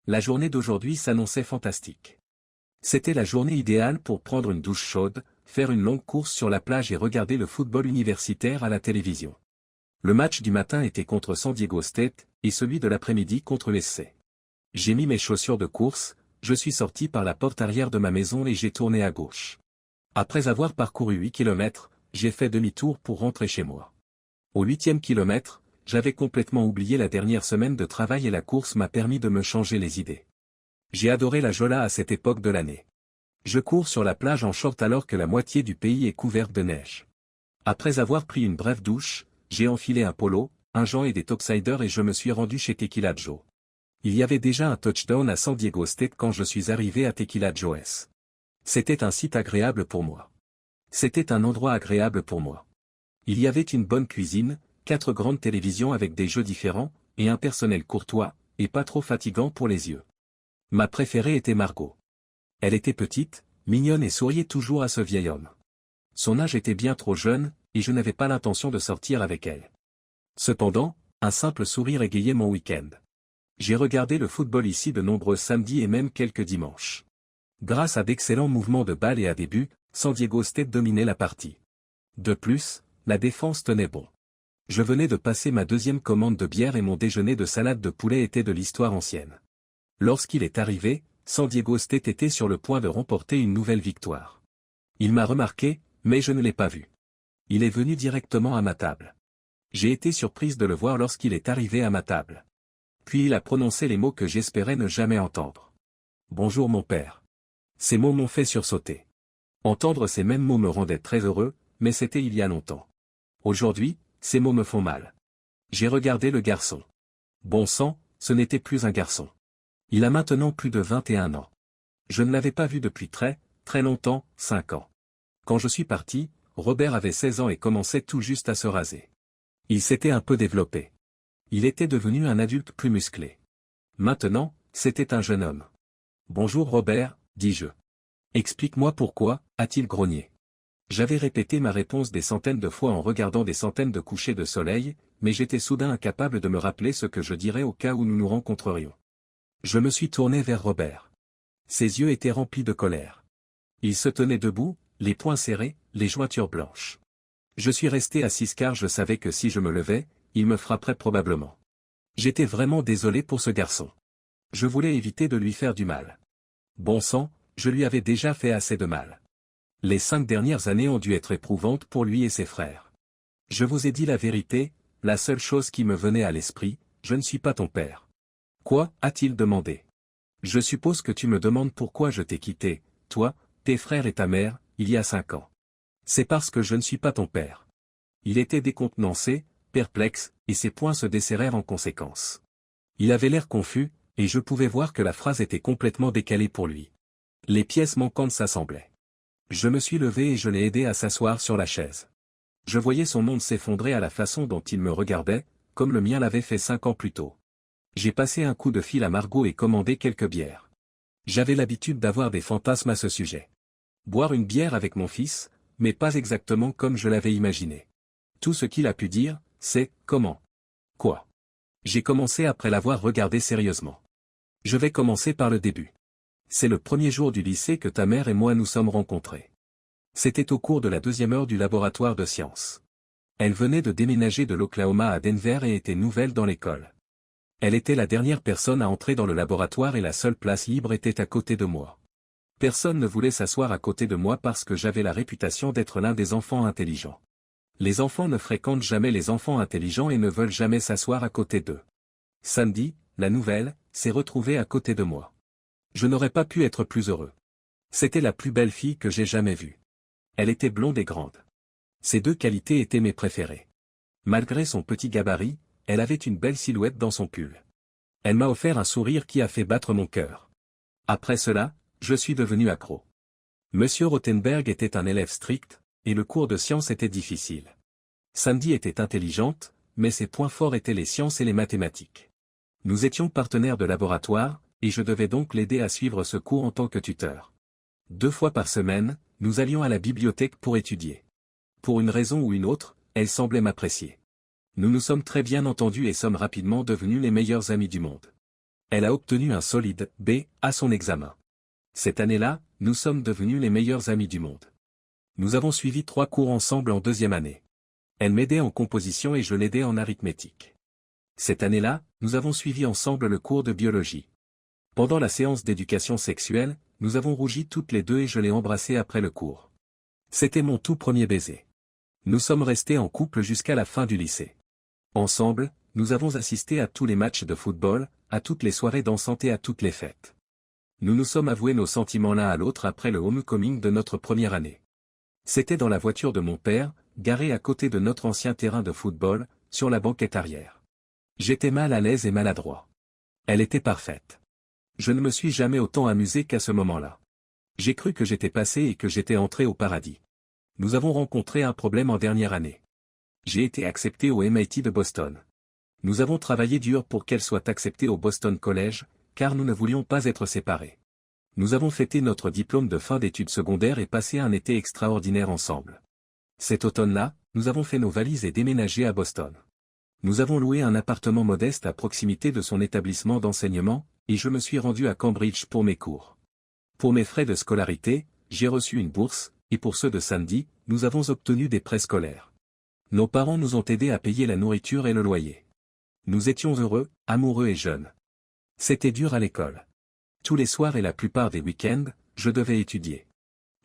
La journée d'aujourd'hui s'annonçait fantastique. C'était la journée idéale pour prendre une douche chaude, faire une longue course sur la plage et regarder le football universitaire à la télévision. Le match du matin était contre San Diego State, et celui de l'après-midi contre l'USC. J'ai mis mes chaussures de course, je suis sorti par la porte arrière de ma maison et j'ai tourné à gauche. Après avoir parcouru 8 kilomètres, j'ai fait demi-tour pour rentrer chez moi. Au 8e kilomètre, j'avais complètement oublié la dernière semaine de travail et la course m'a permis de me changer les idées. J'ai adoré la Jola à cette époque de l'année. Je cours sur la plage en short alors que la moitié du pays est couverte de neige. Après avoir pris une brève douche, j'ai enfilé un polo, un gant et des topsiders et je me suis rendu chez Tequila Joe. Il y avait déjà un touchdown à San Diego State quand je suis arrivé à Tequila Joe's. C'était un site agréable pour moi. C'était un endroit agréable pour moi. Il y avait une bonne cuisine, 4 grandes télévisions avec des jeux différents, et un personnel courtois, et pas trop fatigant pour les yeux. Ma préférée était Margot. Elle était petite, mignonne et souriait toujours à ce vieil homme. Son âge était bien trop jeune, et je n'avais pas l'intention de sortir avec elle. Cependant, un simple sourire égayait mon week-end. J'ai regardé le football ici de nombreux samedis et même quelques dimanches. Grâce à d'excellents mouvements de balle et à des buts, San Diego State dominait la partie. De plus, la défense tenait bon. Je venais de passer ma 2e commande de bière et mon déjeuner de salade de poulet était de l'histoire ancienne. Lorsqu'il est arrivé, San Diego State était sur le point de remporter une nouvelle victoire. Il m'a remarqué, mais je ne l'ai pas vu. Il est venu directement à ma table. J'ai été surprise de le voir lorsqu'il est arrivé à ma table. Puis il a prononcé les mots que j'espérais ne jamais entendre. « Bonjour mon père ». Ces mots m'ont fait sursauter. Entendre ces mêmes mots me rendait très heureux, mais c'était il y a longtemps. Aujourd'hui, ces mots me font mal. J'ai regardé le garçon. Bon sang, ce n'était plus un garçon. Il a maintenant plus de 21 ans. Je ne l'avais pas vu depuis très longtemps, 5 ans. Quand je suis parti, Robert avait 16 ans et commençait tout juste à se raser. Il s'était un peu développé. Il était devenu un adulte plus musclé. Maintenant, c'était un jeune homme. « Bonjour Robert », dis-je. « Explique-moi pourquoi », a-t-il grogné. J'avais répété ma réponse des centaines de fois en regardant des centaines de couchers de soleil, mais j'étais soudain incapable de me rappeler ce que je dirais au cas où nous nous rencontrerions. Je me suis tourné vers Robert. Ses yeux étaient remplis de colère. Il se tenait debout, les poings serrés, les jointures blanches. Je suis resté assis car je savais que si je me levais, il me frapperait probablement. J'étais vraiment désolé pour ce garçon. Je voulais éviter de lui faire du mal. Bon sang, je lui avais déjà fait assez de mal. Les 5 dernières années ont dû être éprouvantes pour lui et ses frères. Je vous ai dit la vérité, la seule chose qui me venait à l'esprit, je ne suis pas ton père. Quoi, a-t-il demandé. Je suppose que tu me demandes pourquoi je t'ai quitté, toi, tes frères et ta mère, il y a 5 ans. C'est parce que je ne suis pas ton père. Il était décontenancé, perplexe, et ses poings se desserrèrent en conséquence. Il avait l'air confus, et je pouvais voir que la phrase était complètement décalée pour lui. Les pièces manquantes s'assemblaient. Je me suis levé et je l'ai aidé à s'asseoir sur la chaise. Je voyais son monde s'effondrer à la façon dont il me regardait, comme le mien l'avait fait 5 ans plus tôt. J'ai passé un coup de fil à Margot et commandé quelques bières. J'avais l'habitude d'avoir des fantasmes à ce sujet. Boire une bière avec mon fils, mais pas exactement comme je l'avais imaginé. Tout ce qu'il a pu dire, c'est « comment ». Quoi. J'ai commencé après l'avoir regardé sérieusement. Je vais commencer par le début. C'est le premier jour du lycée que ta mère et moi nous sommes rencontrés. C'était au cours de la 2e heure du laboratoire de sciences. Elle venait de déménager de l'Oklahoma à Denver et était nouvelle dans l'école. Elle était la dernière personne à entrer dans le laboratoire et la seule place libre était à côté de moi. Personne ne voulait s'asseoir à côté de moi parce que j'avais la réputation d'être l'un des enfants intelligents. Les enfants ne fréquentent jamais les enfants intelligents et ne veulent jamais s'asseoir à côté d'eux. Sandy, la nouvelle, s'est retrouvée à côté de moi. Je n'aurais pas pu être plus heureux. C'était la plus belle fille que j'ai jamais vue. Elle était blonde et grande. Ces 2 qualités étaient mes préférées. Malgré son petit gabarit, elle avait une belle silhouette dans son pull. Elle m'a offert un sourire qui a fait battre mon cœur. Après cela, je suis devenu accro. Monsieur Rothenberg était un élève strict, et le cours de sciences était difficile. Sandy était intelligente, mais ses points forts étaient les sciences et les mathématiques. Nous étions partenaires de laboratoire, et je devais donc l'aider à suivre ce cours en tant que tuteur. 2 fois par semaine, nous allions à la bibliothèque pour étudier. Pour une raison ou une autre, elle semblait m'apprécier. Nous nous sommes très bien entendus et sommes rapidement devenus les meilleurs amis du monde. Elle a obtenu un solide B à son examen. Cette année-là, nous sommes devenus les meilleurs amis du monde. Nous avons suivi 3 cours ensemble en 2e année. Elle m'aidait en composition et je l'aidais en arithmétique. Cette année-là, nous avons suivi ensemble le cours de biologie. Pendant la séance d'éducation sexuelle, nous avons rougi toutes les deux et je l'ai embrassée après le cours. C'était mon tout premier baiser. Nous sommes restés en couple jusqu'à la fin du lycée. Ensemble, nous avons assisté à tous les matchs de football, à toutes les soirées dansantes et à toutes les fêtes. Nous nous sommes avoués nos sentiments l'un à l'autre après le homecoming de notre première année. C'était dans la voiture de mon père, garée à côté de notre ancien terrain de football, sur la banquette arrière. J'étais mal à l'aise et maladroit. Elle était parfaite. Je ne me suis jamais autant amusé qu'à ce moment-là. J'ai cru que j'étais passé et que j'étais entré au paradis. Nous avons rencontré un problème en dernière année. J'ai été accepté au MIT de Boston. Nous avons travaillé dur pour qu'elle soit acceptée au Boston College, car nous ne voulions pas être séparés. Nous avons fêté notre diplôme de fin d'études secondaires et passé un été extraordinaire ensemble. Cet automne-là, nous avons fait nos valises et déménagé à Boston. Nous avons loué un appartement modeste à proximité de son établissement d'enseignement, et je me suis rendu à Cambridge pour mes cours. Pour mes frais de scolarité, j'ai reçu une bourse, et pour ceux de Sandy, nous avons obtenu des prêts scolaires. Nos parents nous ont aidés à payer la nourriture et le loyer. Nous étions heureux, amoureux et jeunes. C'était dur à l'école. Tous les soirs et la plupart des week-ends, je devais étudier.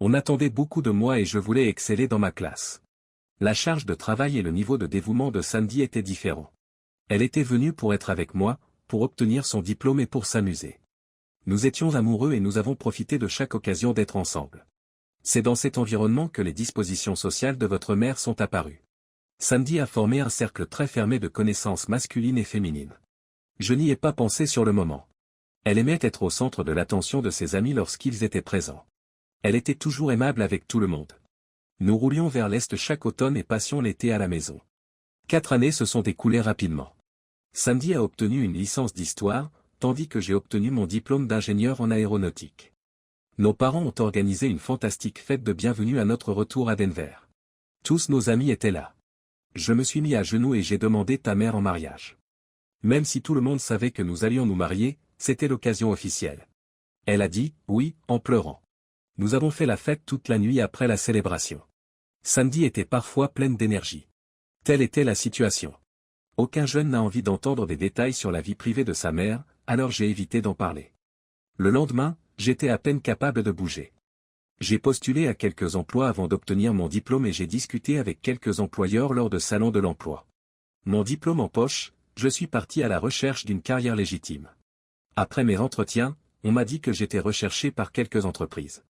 On attendait beaucoup de moi et je voulais exceller dans ma classe. La charge de travail et le niveau de dévouement de Sandy étaient différents. Elle était venue pour être avec moi, pour obtenir son diplôme et pour s'amuser. Nous étions amoureux et nous avons profité de chaque occasion d'être ensemble. C'est dans cet environnement que les dispositions sociales de votre mère sont apparues. Sandy a formé un cercle très fermé de connaissances masculines et féminines. Je n'y ai pas pensé sur le moment. Elle aimait être au centre de l'attention de ses amis lorsqu'ils étaient présents. Elle était toujours aimable avec tout le monde. Nous roulions vers l'est chaque automne et passions l'été à la maison. 4 années se sont écoulées rapidement. Sandy a obtenu une licence d'histoire, tandis que j'ai obtenu mon diplôme d'ingénieur en aéronautique. Nos parents ont organisé une fantastique fête de bienvenue à notre retour à Denver. Tous nos amis étaient là. Je me suis mis à genoux et j'ai demandé ta mère en mariage. Même si tout le monde savait que nous allions nous marier, c'était l'occasion officielle. Elle a dit « oui » en pleurant. Nous avons fait la fête toute la nuit après la célébration. Sandy était parfois pleine d'énergie. Telle était la situation. Aucun jeune n'a envie d'entendre des détails sur la vie privée de sa mère, alors j'ai évité d'en parler. Le lendemain, j'étais à peine capable de bouger. J'ai postulé à quelques emplois avant d'obtenir mon diplôme et j'ai discuté avec quelques employeurs lors de salons de l'emploi. Mon diplôme en poche, je suis parti à la recherche d'une carrière légitime. Après mes entretiens, on m'a dit que j'étais recherché par quelques entreprises.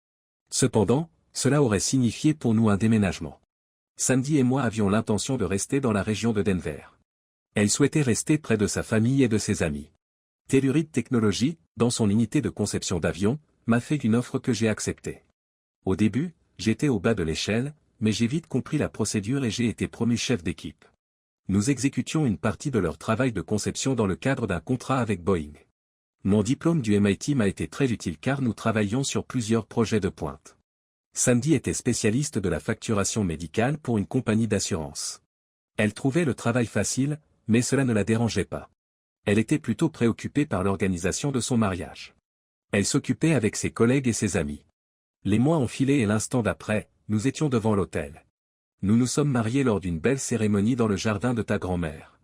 Cependant, cela aurait signifié pour nous un déménagement. Sandy et moi avions l'intention de rester dans la région de Denver. Elle souhaitait rester près de sa famille et de ses amis. Telluride Technologies, dans son unité de conception d'avions, m'a fait une offre que j'ai acceptée. Au début, j'étais au bas de l'échelle, mais j'ai vite compris la procédure et j'ai été promu chef d'équipe. Nous exécutions une partie de leur travail de conception dans le cadre d'un contrat avec Boeing. Mon diplôme du MIT m'a été très utile car nous travaillions sur plusieurs projets de pointe. Sandy était spécialiste de la facturation médicale pour une compagnie d'assurance. Elle trouvait le travail facile, mais cela ne la dérangeait pas. Elle était plutôt préoccupée par l'organisation de son mariage. Elle s'occupait avec ses collègues et ses amis. Les mois ont filé et l'instant d'après, nous étions devant l'autel. Nous nous sommes mariés lors d'une belle cérémonie dans le jardin de ta grand-mère.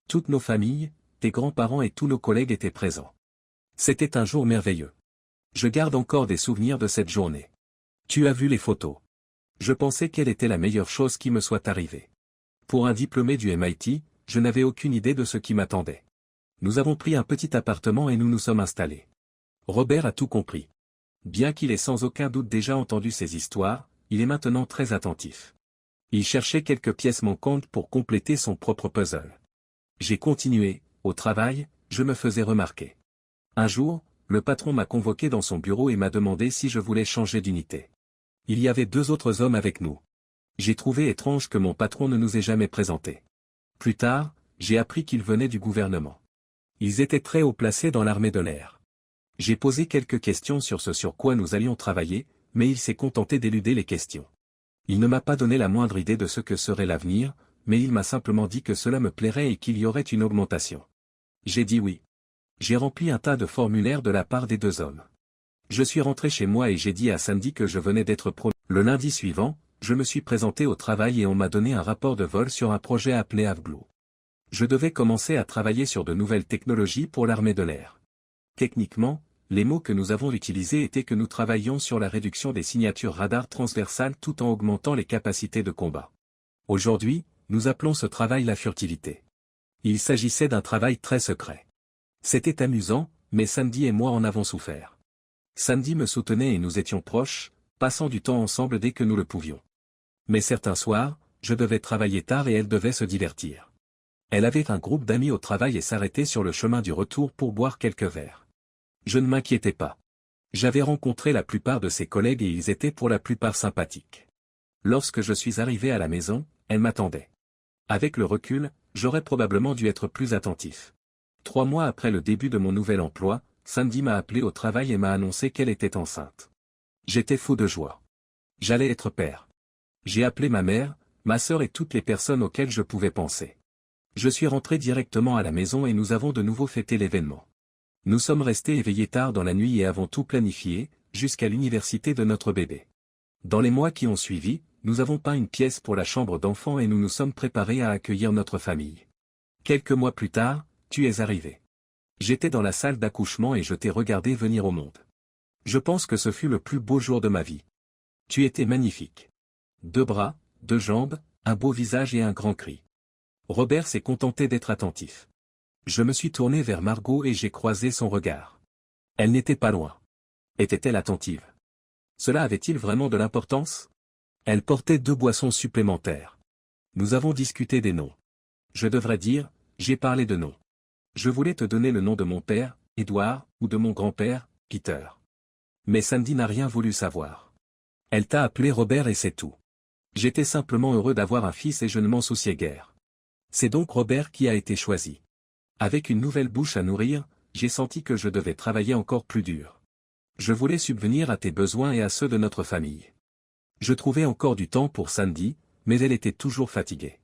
Toutes nos familles, tes grands-parents et tous nos collègues étaient présents. C'était un jour merveilleux. Je garde encore des souvenirs de cette journée. Tu as vu les photos. Je pensais qu'elle était la meilleure chose qui me soit arrivée. Pour un diplômé du MIT, je n'avais aucune idée de ce qui m'attendait. Nous avons pris un petit appartement et nous nous sommes installés. Robert a tout compris. Bien qu'il ait sans aucun doute déjà entendu ces histoires, il est maintenant très attentif. Il cherchait quelques pièces manquantes pour compléter son propre puzzle. J'ai continué, au travail, je me faisais remarquer. Un jour, le patron m'a convoqué dans son bureau et m'a demandé si je voulais changer d'unité. Il y avait 2 autres hommes avec nous. J'ai trouvé étrange que mon patron ne nous ait jamais présentés. Plus tard, j'ai appris qu'ils venaient du gouvernement. Ils étaient très haut placés dans l'armée de l'air. J'ai posé quelques questions sur ce sur quoi nous allions travailler, mais il s'est contenté d'éluder les questions. Il ne m'a pas donné la moindre idée de ce que serait l'avenir, mais il m'a simplement dit que cela me plairait et qu'il y aurait une augmentation. J'ai dit oui. J'ai rempli un tas de formulaires de la part des deux hommes. Je suis rentré chez moi et j'ai dit à Sandy que je venais d'être promu. Le lundi suivant, je me suis présenté au travail et on m'a donné un rapport de vol sur un projet appelé AvBlue. Je devais commencer à travailler sur de nouvelles technologies pour l'armée de l'air. Techniquement, les mots que nous avons utilisés étaient que nous travaillions sur la réduction des signatures radar transversales tout en augmentant les capacités de combat. Aujourd'hui, nous appelons ce travail la furtivité. Il s'agissait d'un travail très secret. C'était amusant, mais Sandy et moi en avons souffert. Sandy me soutenait et nous étions proches, passant du temps ensemble dès que nous le pouvions. Mais certains soirs, je devais travailler tard et elle devait se divertir. Elle avait un groupe d'amis au travail et s'arrêtait sur le chemin du retour pour boire quelques verres. Je ne m'inquiétais pas. J'avais rencontré la plupart de ses collègues et ils étaient pour la plupart sympathiques. Lorsque je suis arrivé à la maison, elle m'attendait. Avec le recul, j'aurais probablement dû être plus attentif. 3 mois après le début de mon nouvel emploi, Sandy m'a appelé au travail et m'a annoncé qu'elle était enceinte. J'étais fou de joie. J'allais être père. J'ai appelé ma mère, ma sœur et toutes les personnes auxquelles je pouvais penser. Je suis rentré directement à la maison et nous avons de nouveau fêté l'événement. Nous sommes restés éveillés tard dans la nuit et avons tout planifié, jusqu'à l'université de notre bébé. Dans les mois qui ont suivi, nous avons peint une pièce pour la chambre d'enfant et nous nous sommes préparés à accueillir notre famille. Quelques mois plus tard, tu es arrivé. J'étais dans la salle d'accouchement et je t'ai regardé venir au monde. Je pense que ce fut le plus beau jour de ma vie. Tu étais magnifique. 2 bras, 2 jambes, un beau visage et un grand cri. Robert s'est contenté d'être attentif. Je me suis tourné vers Margot et j'ai croisé son regard. Elle n'était pas loin. Était-elle attentive? Cela avait-il vraiment de l'importance? Elle portait 2 boissons supplémentaires. Nous avons discuté des noms. Je devrais dire, j'ai parlé de noms. Je voulais te donner le nom de mon père, Édouard, ou de mon grand-père, Peter. Mais Sandy n'a rien voulu savoir. Elle t'a appelé Robert et c'est tout. J'étais simplement heureux d'avoir un fils et je ne m'en souciais guère. C'est donc Robert qui a été choisi. Avec une nouvelle bouche à nourrir, j'ai senti que je devais travailler encore plus dur. Je voulais subvenir à tes besoins et à ceux de notre famille. Je trouvais encore du temps pour Sandy, mais elle était toujours fatiguée.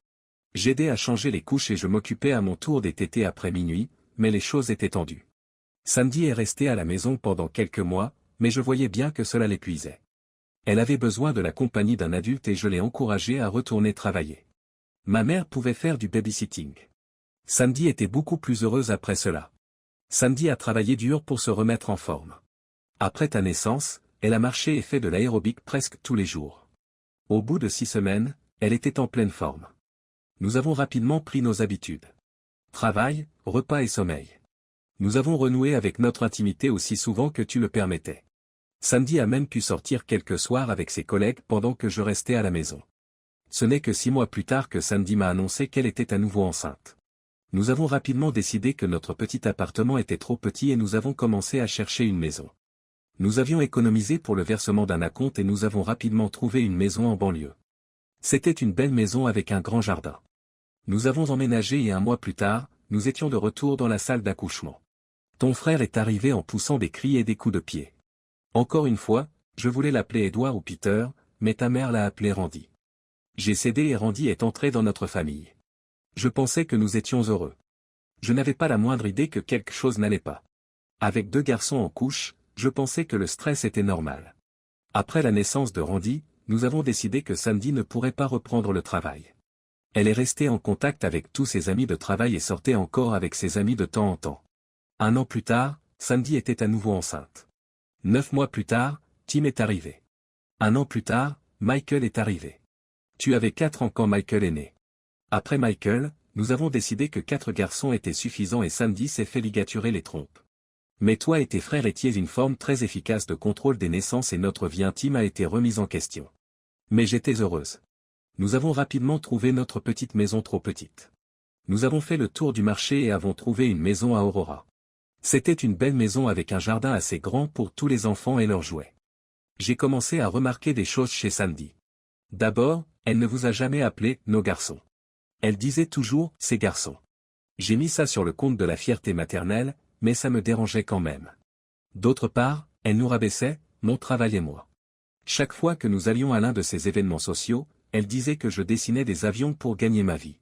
J'aidais à changer les couches et je m'occupais à mon tour des tétés après minuit, mais les choses étaient tendues. Sandy est restée à la maison pendant quelques mois, mais je voyais bien que cela l'épuisait. Elle avait besoin de la compagnie d'un adulte et je l'ai encouragée à retourner travailler. Ma mère pouvait faire du babysitting. Sandy était beaucoup plus heureuse après cela. Sandy a travaillé dur pour se remettre en forme. Après ta naissance, elle a marché et fait de l'aérobic presque tous les jours. Au bout de 6 semaines, elle était en pleine forme. Nous avons rapidement pris nos habitudes. Travail, repas et sommeil. Nous avons renoué avec notre intimité aussi souvent que tu le permettais. Sandy a même pu sortir quelques soirs avec ses collègues pendant que je restais à la maison. Ce n'est que 6 mois plus tard que Sandy m'a annoncé qu'elle était à nouveau enceinte. Nous avons rapidement décidé que notre petit appartement était trop petit et nous avons commencé à chercher une maison. Nous avions économisé pour le versement d'un acompte et nous avons rapidement trouvé une maison en banlieue. C'était une belle maison avec un grand jardin. Nous avons emménagé et 1 mois plus tard, nous étions de retour dans la salle d'accouchement. Ton frère est arrivé en poussant des cris et des coups de pied. Encore une fois, je voulais l'appeler Édouard ou Peter, mais ta mère l'a appelé Randy. J'ai cédé et Randy est entré dans notre famille. Je pensais que nous étions heureux. Je n'avais pas la moindre idée que quelque chose n'allait pas. Avec 2 garçons en couche, je pensais que le stress était normal. Après la naissance de Randy, nous avons décidé que Sandy ne pourrait pas reprendre le travail. Elle est restée en contact avec tous ses amis de travail et sortait encore avec ses amis de temps en temps. 1 an plus tard, Sandy était à nouveau enceinte. 9 mois plus tard, Tim est arrivé. 1 an plus tard, Michael est arrivé. Tu avais 4 ans quand Michael est né. Après Michael, nous avons décidé que 4 garçons étaient suffisants et Sandy s'est fait ligaturer les trompes. Mais toi et tes frères étiez une forme très efficace de contrôle des naissances et notre vie intime a été remise en question. Mais j'étais heureuse. Nous avons rapidement trouvé notre petite maison trop petite. Nous avons fait le tour du marché et avons trouvé une maison à Aurora. C'était une belle maison avec un jardin assez grand pour tous les enfants et leurs jouets. J'ai commencé à remarquer des choses chez Sandy. D'abord, elle ne vous a jamais appelé « nos garçons ». Elle disait toujours « ces garçons ». J'ai mis ça sur le compte de la fierté maternelle, mais ça me dérangeait quand même. D'autre part, elle nous rabaissait, mon travail et moi. Chaque fois que nous allions à l'un de ces événements sociaux, elle disait que je dessinais des avions pour gagner ma vie.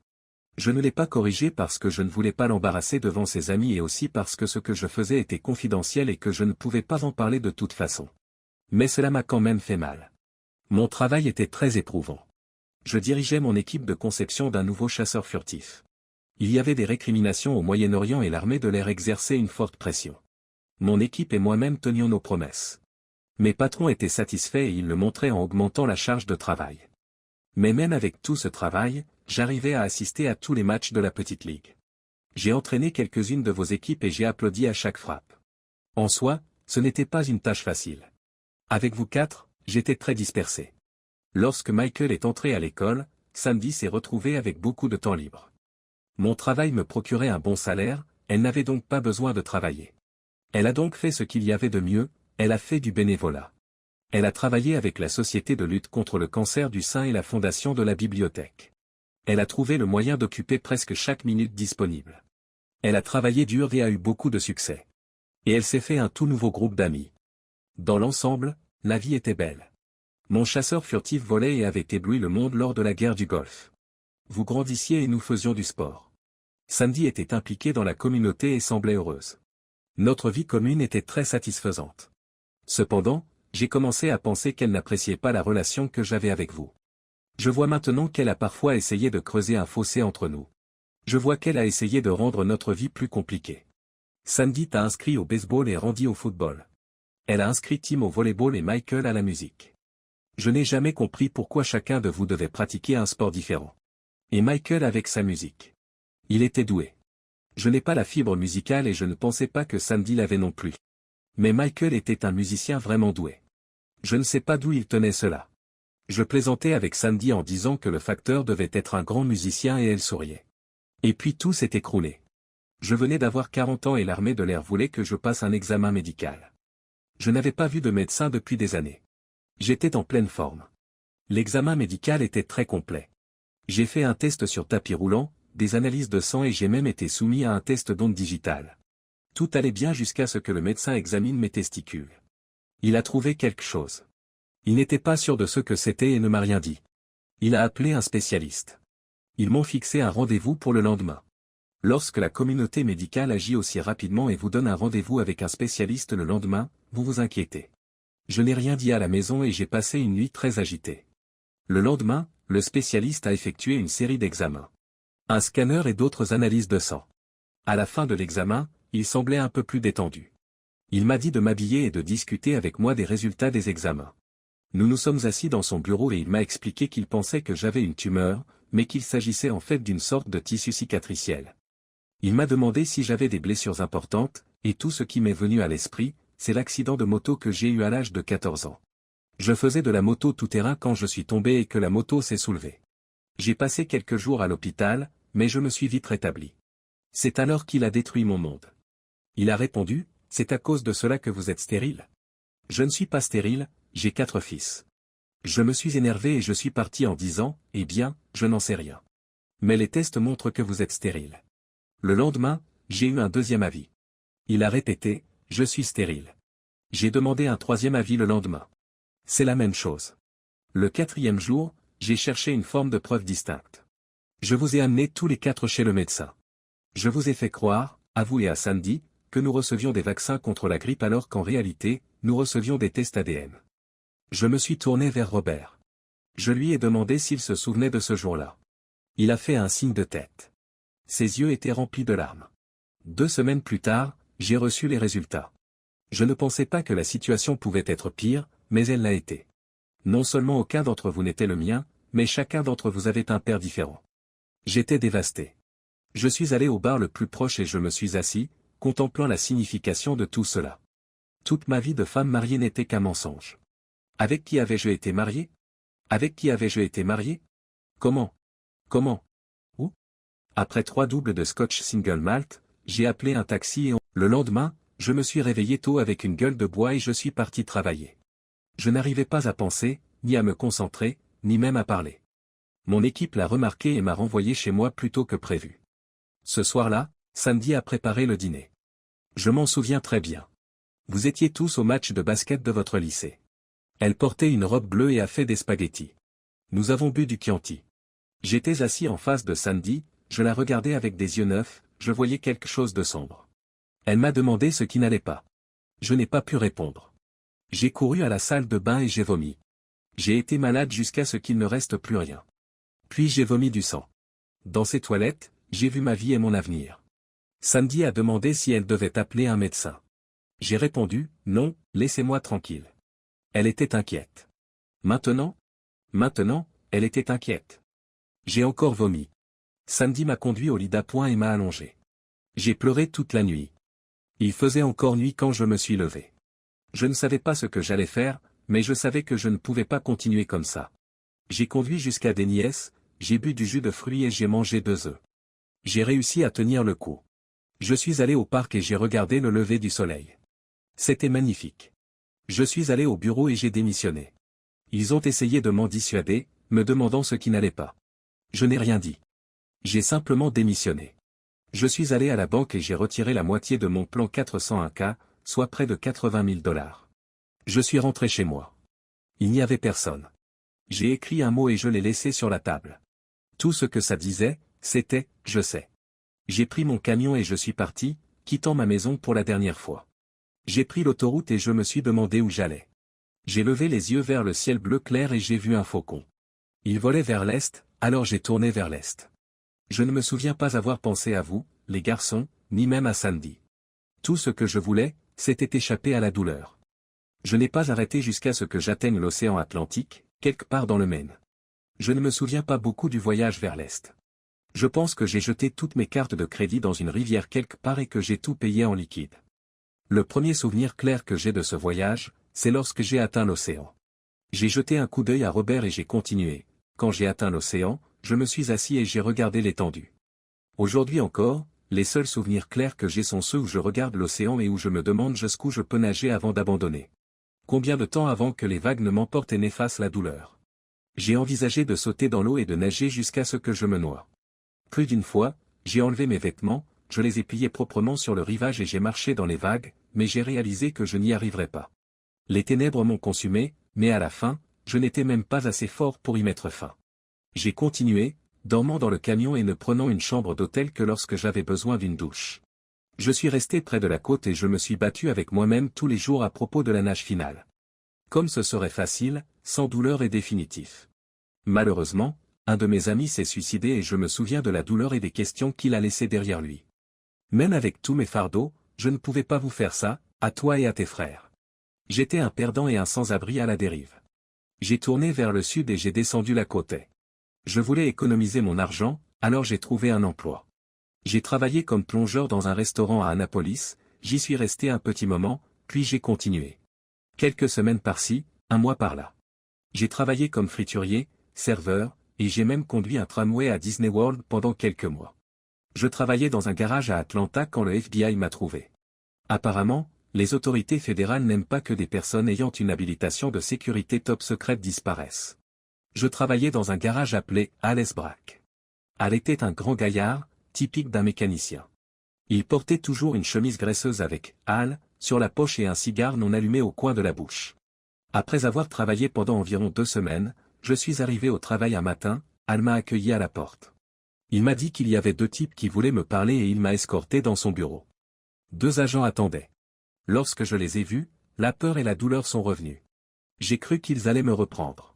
Je ne l'ai pas corrigé parce que je ne voulais pas l'embarrasser devant ses amis et aussi parce que ce que je faisais était confidentiel et que je ne pouvais pas en parler de toute façon. Mais cela m'a quand même fait mal. Mon travail était très éprouvant. Je dirigeais mon équipe de conception d'un nouveau chasseur furtif. Il y avait des récriminations au Moyen-Orient et l'armée de l'air exerçait une forte pression. Mon équipe et moi-même tenions nos promesses. Mes patrons étaient satisfaits et ils le montraient en augmentant la charge de travail. Mais même avec tout ce travail, j'arrivais à assister à tous les matchs de la petite ligue. J'ai entraîné quelques-unes de vos équipes et j'ai applaudi à chaque frappe. En soi, ce n'était pas une tâche facile. Avec vous quatre, j'étais très dispersé. Lorsque Michael est entré à l'école, Sandy s'est retrouvée avec beaucoup de temps libre. Mon travail me procurait un bon salaire, elle n'avait donc pas besoin de travailler. Elle a donc fait ce qu'il y avait de mieux, elle a fait du bénévolat. Elle a travaillé avec la Société de lutte contre le cancer du sein et la Fondation de la bibliothèque. Elle a trouvé le moyen d'occuper presque chaque minute disponible. Elle a travaillé dur et a eu beaucoup de succès. Et elle s'est fait un tout nouveau groupe d'amis. Dans l'ensemble, la vie était belle. Mon chasseur furtif volait et avait ébloui le monde lors de la guerre du Golfe. Vous grandissiez et nous faisions du sport. Sandy était impliquée dans la communauté et semblait heureuse. Notre vie commune était très satisfaisante. Cependant, j'ai commencé à penser qu'elle n'appréciait pas la relation que j'avais avec vous. Je vois maintenant qu'elle a parfois essayé de creuser un fossé entre nous. Je vois qu'elle a essayé de rendre notre vie plus compliquée. Sandy t'a inscrit au baseball et Randy au football. Elle a inscrit Tim au volleyball et Michael à la musique. Je n'ai jamais compris pourquoi chacun de vous devait pratiquer un sport différent. Et Michael avec sa musique. Il était doué. Je n'ai pas la fibre musicale et je ne pensais pas que Sandy l'avait non plus. Mais Michael était un musicien vraiment doué. Je ne sais pas d'où il tenait cela. Je plaisantais avec Sandy en disant que le facteur devait être un grand musicien et elle souriait. Et puis tout s'est écroulé. Je venais d'avoir 40 ans et l'armée de l'air voulait que je passe un examen médical. Je n'avais pas vu de médecin depuis des années. J'étais en pleine forme. L'examen médical était très complet. J'ai fait un test sur tapis roulant, des analyses de sang et j'ai même été soumis à un test d'ondes digitales. Tout allait bien jusqu'à ce que le médecin examine mes testicules. Il a trouvé quelque chose. Il n'était pas sûr de ce que c'était et ne m'a rien dit. Il a appelé un spécialiste. Ils m'ont fixé un rendez-vous pour le lendemain. Lorsque la communauté médicale agit aussi rapidement et vous donne un rendez-vous avec un spécialiste le lendemain, vous vous inquiétez. Je n'ai rien dit à la maison et j'ai passé une nuit très agitée. Le lendemain, le spécialiste a effectué une série d'examens. Un scanner et d'autres analyses de sang. À la fin de l'examen, il semblait un peu plus détendu. Il m'a dit de m'habiller et de discuter avec moi des résultats des examens. Nous nous sommes assis dans son bureau et il m'a expliqué qu'il pensait que j'avais une tumeur, mais qu'il s'agissait en fait d'une sorte de tissu cicatriciel. Il m'a demandé si j'avais des blessures importantes, et tout ce qui m'est venu à l'esprit, c'est l'accident de moto que j'ai eu à l'âge de 14 ans. Je faisais de la moto tout-terrain quand je suis tombé et que la moto s'est soulevée. J'ai passé quelques jours à l'hôpital, mais je me suis vite rétabli. C'est alors qu'il a détruit mon monde. Il a répondu, c'est à cause de cela que vous êtes stérile. Je ne suis pas stérile, j'ai 4 fils. Je me suis énervé et je suis parti en disant, eh bien, je n'en sais rien. Mais les tests montrent que vous êtes stérile. Le lendemain, j'ai eu un deuxième avis. Il a répété, je suis stérile. J'ai demandé un troisième avis le lendemain. C'est la même chose. Le 4e jour, j'ai cherché une forme de preuve distincte. Je vous ai amené tous les 4 chez le médecin. Je vous ai fait croire, à vous et à Sandy, que nous recevions des vaccins contre la grippe alors qu'en réalité, nous recevions des tests ADN. Je me suis tourné vers Robert. Je lui ai demandé s'il se souvenait de ce jour-là. Il a fait un signe de tête. Ses yeux étaient remplis de larmes. 2 semaines plus tard, j'ai reçu les résultats. Je ne pensais pas que la situation pouvait être pire, mais elle l'a été. Non seulement aucun d'entre vous n'était le mien, mais chacun d'entre vous avait un père différent. J'étais dévasté. Je suis allé au bar le plus proche et je me suis assis, contemplant la signification de tout cela. Toute ma vie de femme mariée n'était qu'un mensonge. Avec qui avais-je été marié? Avec qui avais-je été marié? Comment? Comment? Où? Après 3 doubles de scotch single malt, j'ai appelé un taxi et le lendemain, je me suis réveillé tôt avec une gueule de bois et je suis parti travailler. Je n'arrivais pas à penser, ni à me concentrer, ni même à parler. Mon équipe l'a remarqué et m'a renvoyé chez moi plus tôt que prévu. Ce soir-là, Sandy a préparé le dîner. Je m'en souviens très bien. Vous étiez tous au match de basket de votre lycée. Elle portait une robe bleue et a fait des spaghettis. Nous avons bu du Chianti. J'étais assis en face de Sandy, Je la regardais avec des yeux neufs, je voyais quelque chose de sombre. Elle m'a demandé ce qui n'allait pas. Je n'ai pas pu répondre. J'ai couru à la salle de bain et j'ai vomi. J'ai été malade jusqu'à ce qu'il ne reste plus rien. Puis j'ai vomi du sang. Dans ces toilettes, j'ai vu ma vie et mon avenir. Sandy a demandé si elle devait appeler un médecin. J'ai répondu, non, laissez-moi tranquille. Elle était inquiète. Maintenant, elle était inquiète. J'ai encore vomi. Sandy m'a conduit au lit d'appoint et m'a allongé. J'ai pleuré toute la nuit. Il faisait encore nuit quand je me suis levé. Je ne savais pas ce que j'allais faire, mais je savais que je ne pouvais pas continuer comme ça. J'ai conduit jusqu'à Déniès, j'ai bu du jus de fruits et j'ai mangé 2 œufs. J'ai réussi à tenir le coup. Je suis allé au parc et j'ai regardé le lever du soleil. C'était magnifique. Je suis allé au bureau et j'ai démissionné. Ils ont essayé de m'en dissuader, me demandant ce qui n'allait pas. Je n'ai rien dit. J'ai simplement démissionné. Je suis allé à la banque et j'ai retiré la moitié de mon plan 401K, soit près de 80 000 $. Je suis rentré chez moi. Il n'y avait personne. J'ai écrit un mot et je l'ai laissé sur la table. Tout ce que ça disait, c'était « je sais ». J'ai pris mon camion et je suis parti, quittant ma maison pour la dernière fois. J'ai pris l'autoroute et je me suis demandé où j'allais. J'ai levé les yeux vers le ciel bleu clair et j'ai vu un faucon. Il volait vers l'est, alors j'ai tourné vers l'est. Je ne me souviens pas avoir pensé à vous, les garçons, ni même à Sandy. Tout ce que je voulais, c'était échapper à la douleur. Je n'ai pas arrêté jusqu'à ce que j'atteigne l'océan Atlantique, quelque part dans le Maine. Je ne me souviens pas beaucoup du voyage vers l'est. Je pense que j'ai jeté toutes mes cartes de crédit dans une rivière quelque part et que j'ai tout payé en liquide. Le premier souvenir clair que j'ai de ce voyage, c'est lorsque j'ai atteint l'océan. J'ai jeté un coup d'œil à Robert et j'ai continué. Quand j'ai atteint l'océan, je me suis assis et j'ai regardé l'étendue. Aujourd'hui encore, les seuls souvenirs clairs que j'ai sont ceux où je regarde l'océan et où je me demande jusqu'où je peux nager avant d'abandonner. Combien de temps avant que les vagues ne m'emportent et n'effacent la douleur? J'ai envisagé de sauter dans l'eau et de nager jusqu'à ce que je me noie. Plus d'une fois, j'ai enlevé mes vêtements, je les ai pliés proprement sur le rivage et j'ai marché dans les vagues, mais j'ai réalisé que je n'y arriverais pas. Les ténèbres m'ont consumé, mais à la fin, je n'étais même pas assez fort pour y mettre fin. J'ai continué, dormant dans le camion et ne prenant une chambre d'hôtel que lorsque j'avais besoin d'une douche. Je suis resté près de la côte et je me suis battu avec moi-même tous les jours à propos de la nage finale. Comme ce serait facile, sans douleur et définitif. Malheureusement, un de mes amis s'est suicidé et je me souviens de la douleur et des questions qu'il a laissées derrière lui. Même avec tous mes fardeaux, je ne pouvais pas vous faire ça, à toi et à tes frères. J'étais un perdant et un sans-abri à la dérive. J'ai tourné vers le sud et j'ai descendu la côte. Je voulais économiser mon argent, alors j'ai trouvé un emploi. J'ai travaillé comme plongeur dans un restaurant à Annapolis, j'y suis resté un petit moment, puis j'ai continué. Quelques semaines par-ci, un mois par-là. J'ai travaillé comme friturier, serveur, et j'ai même conduit un tramway à Disney World pendant quelques mois. Je travaillais dans un garage à Atlanta quand le FBI m'a trouvé. Apparemment, les autorités fédérales n'aiment pas que des personnes ayant une habilitation de sécurité top secrète disparaissent. Je travaillais dans un garage appelé Alice Brack. Al était un grand gaillard, typique d'un mécanicien. Il portait toujours une chemise graisseuse avec Al sur la poche et un cigare non allumé au coin de la bouche. Après avoir travaillé pendant environ 2 semaines, je suis arrivé au travail un matin, Al m'a accueilli à la porte. Il m'a dit qu'il y avait 2 types qui voulaient me parler et il m'a escorté dans son bureau. 2 agents attendaient. Lorsque je les ai vus, la peur et la douleur sont revenues. J'ai cru qu'ils allaient me reprendre.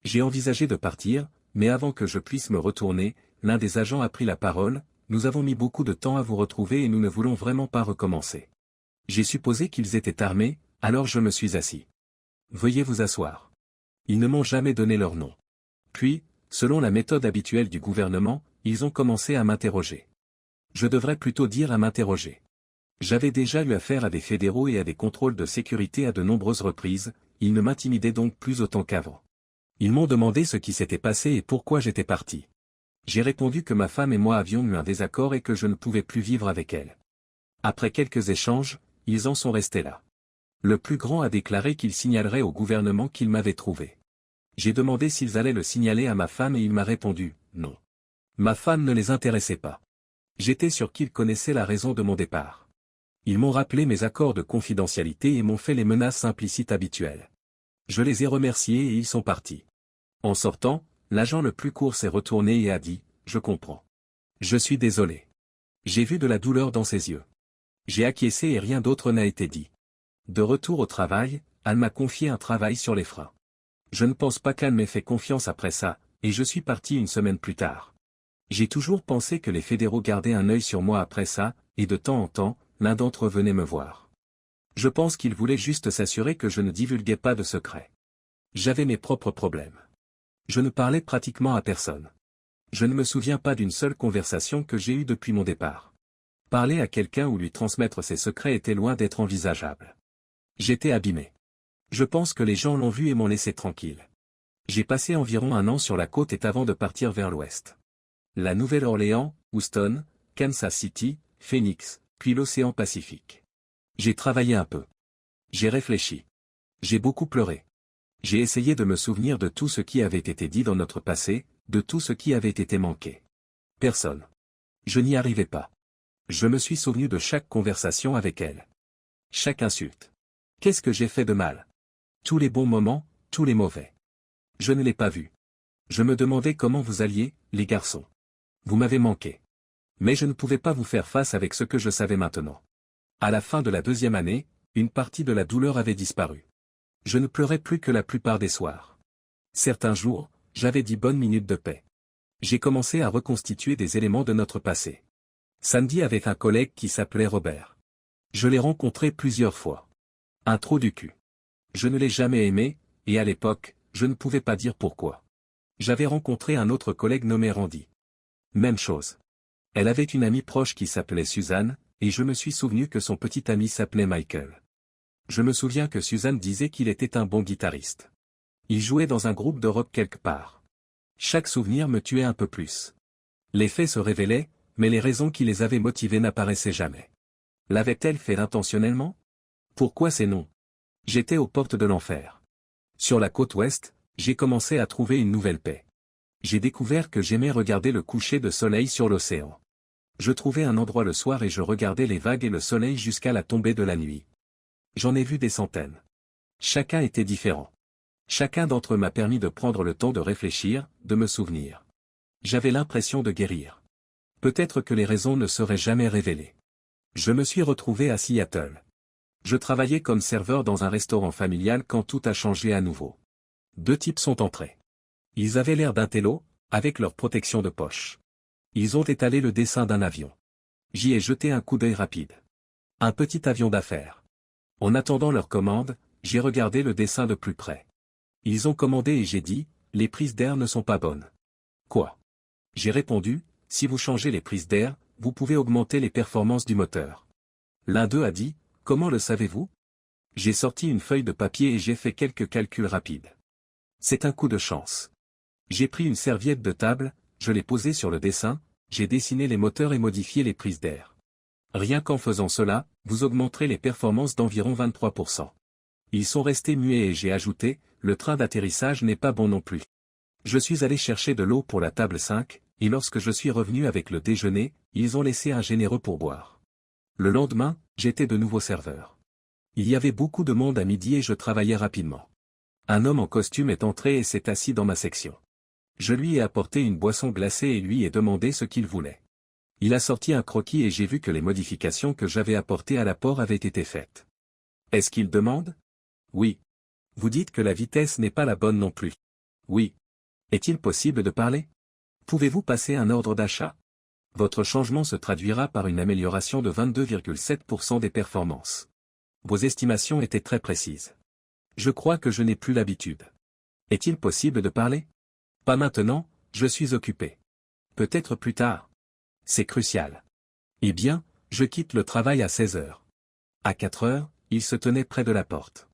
J'ai envisagé de partir, mais avant que je puisse me retourner, l'un des agents a pris la parole. Nous avons mis beaucoup de temps à vous retrouver et nous ne voulons vraiment pas recommencer. J'ai supposé qu'ils étaient armés, alors je me suis assis. Veuillez vous asseoir. Ils ne m'ont jamais donné leur nom. Puis, selon la méthode habituelle du gouvernement, ils ont commencé à m'interroger. Je devrais plutôt dire à m'interroger. J'avais déjà eu affaire à des fédéraux et à des contrôles de sécurité à de nombreuses reprises, ils ne m'intimidaient donc plus autant qu'avant. Ils m'ont demandé ce qui s'était passé et pourquoi j'étais parti. J'ai répondu que ma femme et moi avions eu un désaccord et que je ne pouvais plus vivre avec elle. Après quelques échanges, ils en sont restés là. Le plus grand a déclaré qu'il signalerait au gouvernement qu'il m'avait trouvé. J'ai demandé s'ils allaient le signaler à ma femme et il m'a répondu « non ». Ma femme ne les intéressait pas. J'étais sûr qu'ils connaissaient la raison de mon départ. Ils m'ont rappelé mes accords de confidentialité et m'ont fait les menaces implicites habituelles. Je les ai remerciés et ils sont partis. En sortant, l'agent le plus court s'est retourné et a dit « je comprends ». Je suis désolé. J'ai vu de la douleur dans ses yeux. J'ai acquiescé et rien d'autre n'a été dit. De retour au travail, Anne m'a confié un travail sur les freins. Je ne pense pas qu'Anne m'ait fait confiance après ça, et je suis parti une semaine plus tard. J'ai toujours pensé que les fédéraux gardaient un œil sur moi après ça, et de temps en temps, l'un d'entre eux venait me voir. Je pense qu'ils voulaient juste s'assurer que je ne divulguais pas de secrets. J'avais mes propres problèmes. Je ne parlais pratiquement à personne. Je ne me souviens pas d'une seule conversation que j'ai eue depuis mon départ. Parler à quelqu'un ou lui transmettre ses secrets était loin d'être envisageable. J'étais abîmé. Je pense que les gens l'ont vu et m'ont laissé tranquille. J'ai passé environ un an sur la côte est avant de partir vers l'ouest. La Nouvelle-Orléans, Houston, Kansas City, Phoenix, puis l'océan Pacifique. J'ai travaillé un peu. J'ai réfléchi. J'ai beaucoup pleuré. J'ai essayé de me souvenir de tout ce qui avait été dit dans notre passé, de tout ce qui avait été manqué. Personne. Je n'y arrivais pas. Je me suis souvenu de chaque conversation avec elle. Chaque insulte. Qu'est-ce que j'ai fait de mal? Tous les bons moments, tous les mauvais. Je ne l'ai pas vu. Je me demandais comment vous alliez, les garçons. Vous m'avez manqué. Mais je ne pouvais pas vous faire face avec ce que je savais maintenant. À la fin de la 2e année, une partie de la douleur avait disparu. Je ne pleurais plus que la plupart des soirs. Certains jours, j'avais 10 bonnes minutes de paix. J'ai commencé à reconstituer des éléments de notre passé. Samedi avec un collègue qui s'appelait Robert. Je l'ai rencontré plusieurs fois. Un trou du cul. Je ne l'ai jamais aimé, et à l'époque, je ne pouvais pas dire pourquoi. J'avais rencontré un autre collègue nommé Randy. Même chose. Elle avait une amie proche qui s'appelait Suzanne, et je me suis souvenu que son petit ami s'appelait Michael. Je me souviens que Suzanne disait qu'il était un bon guitariste. Il jouait dans un groupe de rock quelque part. Chaque souvenir me tuait un peu plus. Les faits se révélaient, mais les raisons qui les avaient motivés n'apparaissaient jamais. L'avait-elle fait intentionnellement? Pourquoi ces noms? J'étais aux portes de l'enfer. Sur la côte ouest, j'ai commencé à trouver une nouvelle paix. J'ai découvert que j'aimais regarder le coucher de soleil sur l'océan. Je trouvais un endroit le soir et je regardais les vagues et le soleil jusqu'à la tombée de la nuit. J'en ai vu des centaines. Chacun était différent. Chacun d'entre eux m'a permis de prendre le temps de réfléchir, de me souvenir. J'avais l'impression de guérir. Peut-être que les raisons ne seraient jamais révélées. Je me suis retrouvé à Seattle. Je travaillais comme serveur dans un restaurant familial quand tout a changé à nouveau. 2 types sont entrés. Ils avaient l'air d'intello, avec leur protection de poche. Ils ont étalé le dessin d'un avion. J'y ai jeté un coup d'œil rapide. Un petit avion d'affaires. En attendant leur commande, j'ai regardé le dessin de plus près. Ils ont commandé et j'ai dit, les prises d'air ne sont pas bonnes. Quoi? J'ai répondu, si vous changez les prises d'air, vous pouvez augmenter les performances du moteur. L'un d'eux a dit, comment le savez-vous? J'ai sorti une feuille de papier et j'ai fait quelques calculs rapides. C'est un coup de chance. J'ai pris une serviette de table, je l'ai posée sur le dessin, j'ai dessiné les moteurs et modifié les prises d'air. Rien qu'en faisant cela, vous augmenterez les performances d'environ 23%. Ils sont restés muets et j'ai ajouté, le train d'atterrissage n'est pas bon non plus. Je suis allé chercher de l'eau pour la table 5, et lorsque je suis revenu avec le déjeuner, ils ont laissé un généreux pourboire. Le lendemain, j'étais de nouveau serveur. Il y avait beaucoup de monde à midi et je travaillais rapidement. Un homme en costume est entré et s'est assis dans ma section. Je lui ai apporté une boisson glacée et lui ai demandé ce qu'il voulait. Il a sorti un croquis et j'ai vu que les modifications que j'avais apportées à l'apport avaient été faites. Est-ce qu'il demande? Oui. Vous dites que la vitesse n'est pas la bonne non plus. Oui. Est-il possible de parler? Pouvez-vous passer un ordre d'achat? Votre changement se traduira par une amélioration de 22,7% des performances. Vos estimations étaient très précises. Je crois que je n'ai plus l'habitude. Est-il possible de parler? Pas maintenant, je suis occupé. Peut-être plus tard. C'est crucial. Eh bien, je quitte le travail à 16 heures. À 4 heures, il se tenait près de la porte.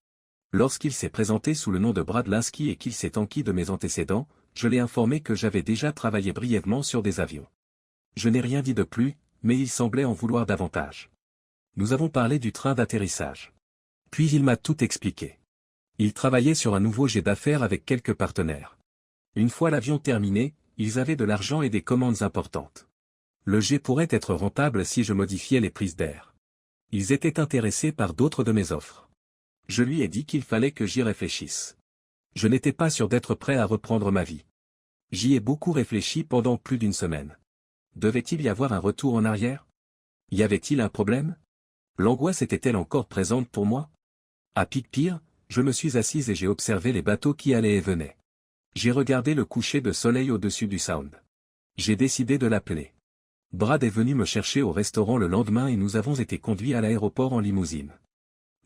Lorsqu'il s'est présenté sous le nom de Brad Lansky et qu'il s'est enquis de mes antécédents, je l'ai informé que j'avais déjà travaillé brièvement sur des avions. Je n'ai rien dit de plus, mais il semblait en vouloir davantage. Nous avons parlé du train d'atterrissage. Puis il m'a tout expliqué. Il travaillait sur un nouveau jet d'affaires avec quelques partenaires. Une fois l'avion terminé, ils avaient de l'argent et des commandes importantes. Le jet pourrait être rentable si je modifiais les prises d'air. Ils étaient intéressés par d'autres de mes offres. Je lui ai dit qu'il fallait que j'y réfléchisse. Je n'étais pas sûr d'être prêt à reprendre ma vie. J'y ai beaucoup réfléchi pendant plus d'une semaine. Devait-il y avoir un retour en arrière? Y avait-il un problème? L'angoisse était-elle encore présente pour moi? À pire, je me suis assise et j'ai observé les bateaux qui allaient et venaient. J'ai regardé le coucher de soleil au-dessus du Sound. J'ai décidé de l'appeler. Brad est venu me chercher au restaurant le lendemain et nous avons été conduits à l'aéroport en limousine.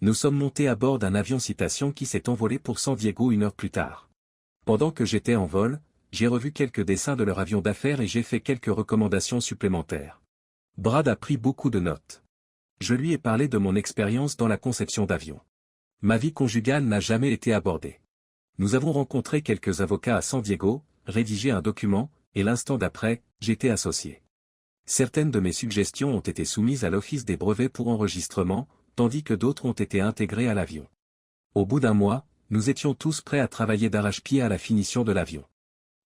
Nous sommes montés à bord d'un avion Citation qui s'est envolé pour San Diego 1 heure plus tard. Pendant que j'étais en vol, j'ai revu quelques dessins de leur avion d'affaires et j'ai fait quelques recommandations supplémentaires. Brad a pris beaucoup de notes. Je lui ai parlé de mon expérience dans la conception d'avions. Ma vie conjugale n'a jamais été abordée. Nous avons rencontré quelques avocats à San Diego, rédigé un document, et l'instant d'après, j'étais associé. Certaines de mes suggestions ont été soumises à l'Office des brevets pour enregistrement, tandis que d'autres ont été intégrées à l'avion. Au bout d'un mois, nous étions tous prêts à travailler d'arrache-pied à la finition de l'avion.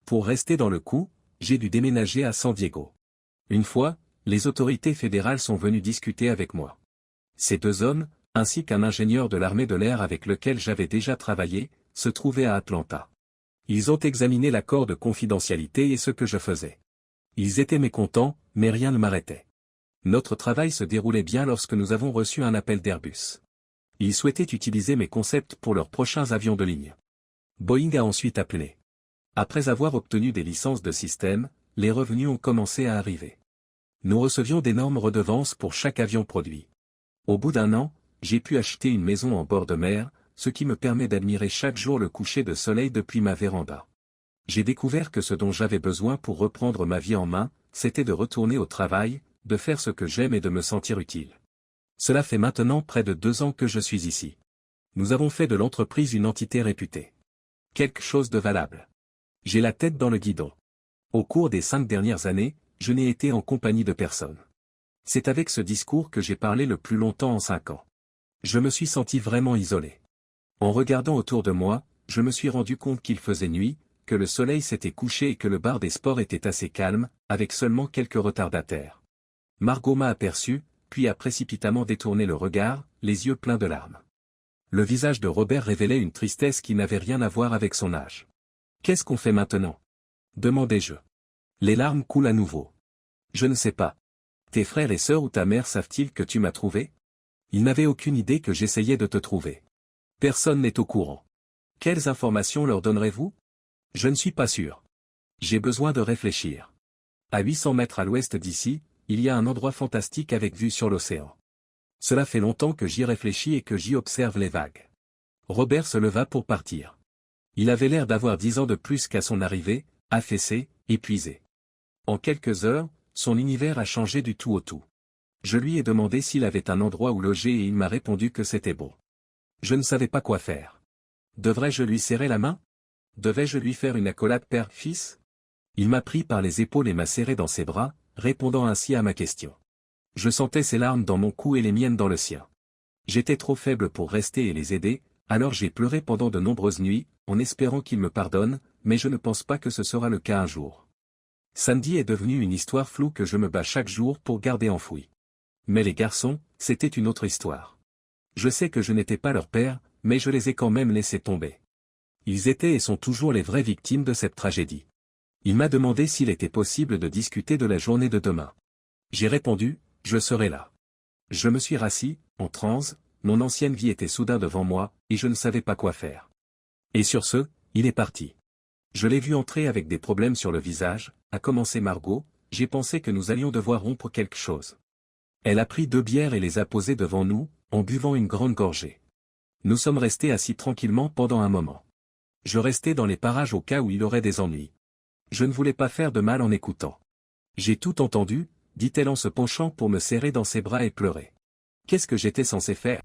Pour rester dans le coup, j'ai dû déménager à San Diego. Une fois, les autorités fédérales sont venues discuter avec moi. Ces deux hommes, ainsi qu'un ingénieur de l'armée de l'air avec lequel j'avais déjà travaillé, se trouvaient à Atlanta. Ils ont examiné l'accord de confidentialité et ce que je faisais. Ils étaient mécontents, mais rien ne m'arrêtait. Notre travail se déroulait bien lorsque nous avons reçu un appel d'Airbus. Ils souhaitaient utiliser mes concepts pour leurs prochains avions de ligne. Boeing a ensuite appelé. Après avoir obtenu des licences de système, les revenus ont commencé à arriver. Nous recevions d'énormes redevances pour chaque avion produit. Au bout d'un an, j'ai pu acheter une maison en bord de mer, ce qui me permet d'admirer chaque jour le coucher de soleil depuis ma véranda. J'ai découvert que ce dont j'avais besoin pour reprendre ma vie en main, c'était de retourner au travail, de faire ce que j'aime et de me sentir utile. Cela fait maintenant près de 2 ans que je suis ici. Nous avons fait de l'entreprise une entité réputée. Quelque chose de valable. J'ai la tête dans le guidon. Au cours des 5 dernières années, je n'ai été en compagnie de personne. C'est avec ce discours que j'ai parlé le plus longtemps en 5 ans. Je me suis senti vraiment isolé. En regardant autour de moi, je me suis rendu compte qu'il faisait nuit, que le soleil s'était couché et que le bar des sports était assez calme, avec seulement quelques retardataires. Margot m'a aperçu, puis a précipitamment détourné le regard, les yeux pleins de larmes. Le visage de Robert révélait une tristesse qui n'avait rien à voir avec son âge. « Qu'est-ce qu'on fait maintenant » demandai-je. Les larmes coulent à nouveau. « Je ne sais pas. Tes frères et sœurs ou ta mère savent-ils que tu m'as trouvé ? Ils n'avaient aucune idée que j'essayais de te trouver. Personne n'est au courant. Quelles informations leur donnerez-vous ? Je ne suis pas sûr. J'ai besoin de réfléchir. À 800 mètres à l'ouest d'ici, il y a un endroit fantastique avec vue sur l'océan. Cela fait longtemps que j'y réfléchis et que j'y observe les vagues. » Robert se leva pour partir. Il avait l'air d'avoir 10 ans de plus qu'à son arrivée, affaissé, épuisé. En quelques heures, son univers a changé du tout au tout. Je lui ai demandé s'il avait un endroit où loger et il m'a répondu que c'était beau. Je ne savais pas quoi faire. Devrais-je lui serrer la main ? Devais-je lui faire une accolade père-fils ? Il m'a pris par les épaules et m'a serré dans ses bras, répondant ainsi à ma question. Je sentais ses larmes dans mon cou et les miennes dans le sien. J'étais trop faible pour rester et les aider, alors j'ai pleuré pendant de nombreuses nuits, en espérant qu'il me pardonne, mais je ne pense pas que ce sera le cas un jour. Sandy est devenue une histoire floue que je me bats chaque jour pour garder enfouie. Mais les garçons, c'était une autre histoire. Je sais que je n'étais pas leur père, mais je les ai quand même laissés tomber. Ils étaient et sont toujours les vraies victimes de cette tragédie. Il m'a demandé s'il était possible de discuter de la journée de demain. J'ai répondu, je serai là. Je me suis rassis, en transe, mon ancienne vie était soudain devant moi, et je ne savais pas quoi faire. Et sur ce, il est parti. Je l'ai vu entrer avec des problèmes sur le visage, a commencé Margot, j'ai pensé que nous allions devoir rompre quelque chose. Elle a pris 2 bières et les a posées devant nous, en buvant une grande gorgée. Nous sommes restés assis tranquillement pendant un moment. Je restais dans les parages au cas où il aurait des ennuis. Je ne voulais pas faire de mal en écoutant. J'ai tout entendu, dit-elle en se penchant pour me serrer dans ses bras et pleurer. Qu'est-ce que j'étais censé faire ?